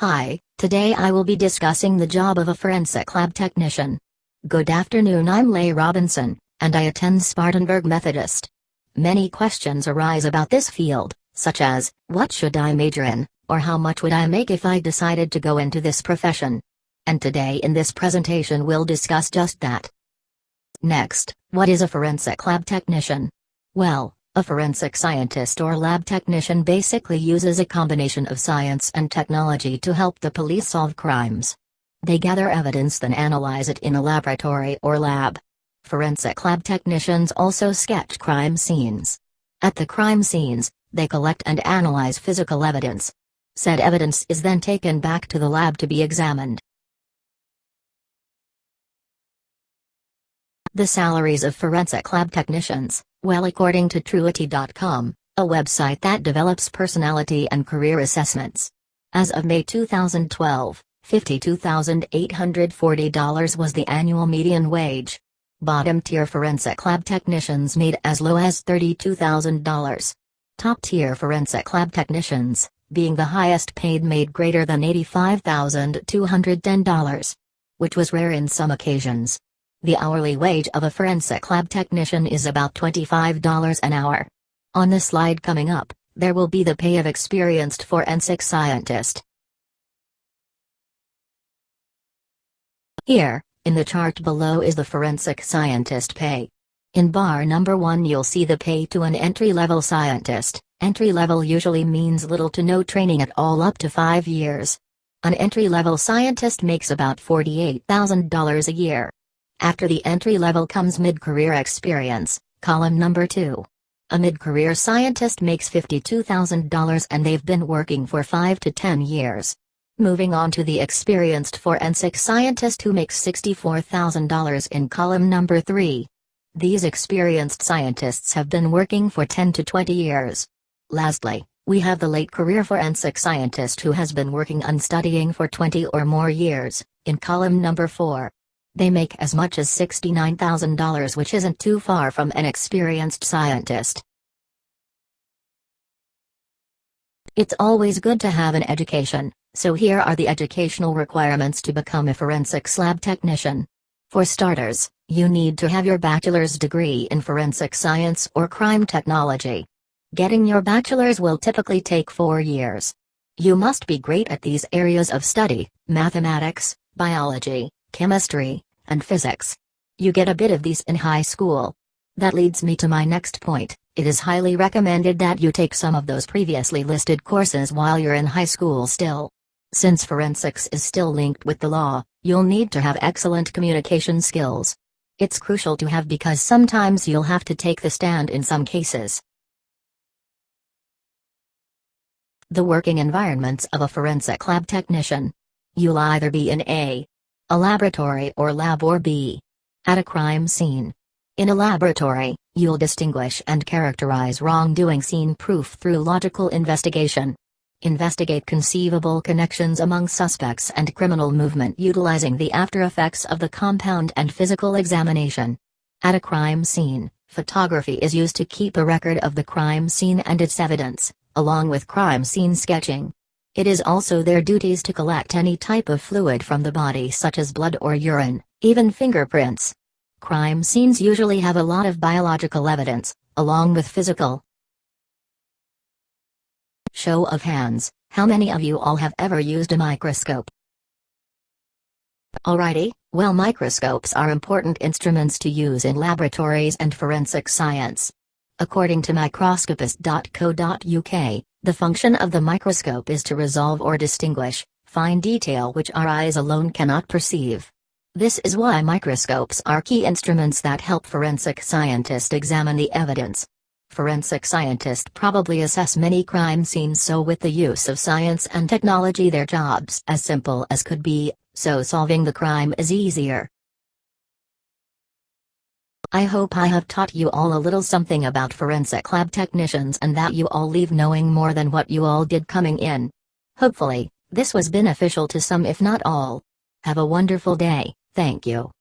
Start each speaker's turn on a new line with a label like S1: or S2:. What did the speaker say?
S1: Hi, today I will be discussing the job of a forensic lab technician. Good afternoon, I'm Leigh Robinson, and I attend Spartanburg Methodist. Many questions arise about this field, such as, what should I major in, or how much would I make if I decided to go into this profession? And today in this presentation we'll discuss just that. Next, what is a forensic lab technician? Well, a forensic scientist or lab technician basically uses a combination of science and technology to help the police solve crimes. They gather evidence then analyze it in a laboratory or lab. Forensic lab technicians also sketch crime scenes. At the crime scenes, they collect and analyze physical evidence. Said evidence is then taken back to the lab to be examined. The salaries of forensic lab technicians, well, according to Truity.com, a website that develops personality and career assessments. As of May 2012, $52,840 was the annual median wage. Bottom-tier forensic lab technicians made as low as $32,000. Top-tier forensic lab technicians, being the highest paid, made greater than $85,210, which was rare in some occasions. The hourly wage of a forensic lab technician is about $25 an hour. On the slide coming up, there will be the pay of experienced forensic scientist. Here, in the chart below, is the forensic scientist pay. In bar number 1 you'll see the pay to an entry-level scientist. Entry-level usually means little to no training at all, up to 5 years. An entry-level scientist makes about $48,000 a year. After the entry level comes mid-career experience, column number 2. A mid-career scientist makes $52,000 and they've been working for 5 to 10 years. Moving on to the experienced forensic scientist, who makes $64,000 in column number 3. These experienced scientists have been working for 10 to 20 years. Lastly, we have the late career forensic scientist who has been working and studying for 20 or more years, in column number 4. They make as much as $69,000, which isn't too far from an experienced scientist. It's always good to have an education, so here are the educational requirements to become a forensics lab technician. For starters, you need to have your bachelor's degree in forensic science or crime technology. Getting your bachelor's will typically take 4 years. You must be great at these areas of study: mathematics, biology, chemistry, and physics. You get a bit of these in high school. That leads me to my next point. It is highly recommended that you take some of those previously listed courses while you're in high school still. Since forensics is still linked with the law, you'll need to have excellent communication skills. It's crucial to have because sometimes you'll have to take the stand in some cases. The working environments of a forensic lab technician. You'll either be in a laboratory or lab, or B, at a crime scene. In a laboratory, you'll distinguish and characterize wrongdoing scene proof through logical investigation. Investigate conceivable connections among suspects and criminal movement utilizing the after effects of the compound and physical examination. At a crime scene, photography is used to keep a record of the crime scene and its evidence, along with crime scene sketching. It is also their duties to collect any type of fluid from the body, such as blood or urine, even fingerprints. Crime scenes usually have a lot of biological evidence, along with physical. Show of hands, how many of you all have ever used a microscope? Alrighty, well, microscopes are important instruments to use in laboratories and forensic science. According to microscopist.co.uk, the function of the microscope is to resolve or distinguish fine detail which our eyes alone cannot perceive. This is why microscopes are key instruments that help forensic scientists examine the evidence. Forensic scientists probably assess many crime scenes, so with the use of science and technology their job's as simple as could be, so solving the crime is easier. I hope I have taught you all a little something about forensic lab technicians and that you all leave knowing more than what you all did coming in. Hopefully, this was beneficial to some if not all. Have a wonderful day, thank you.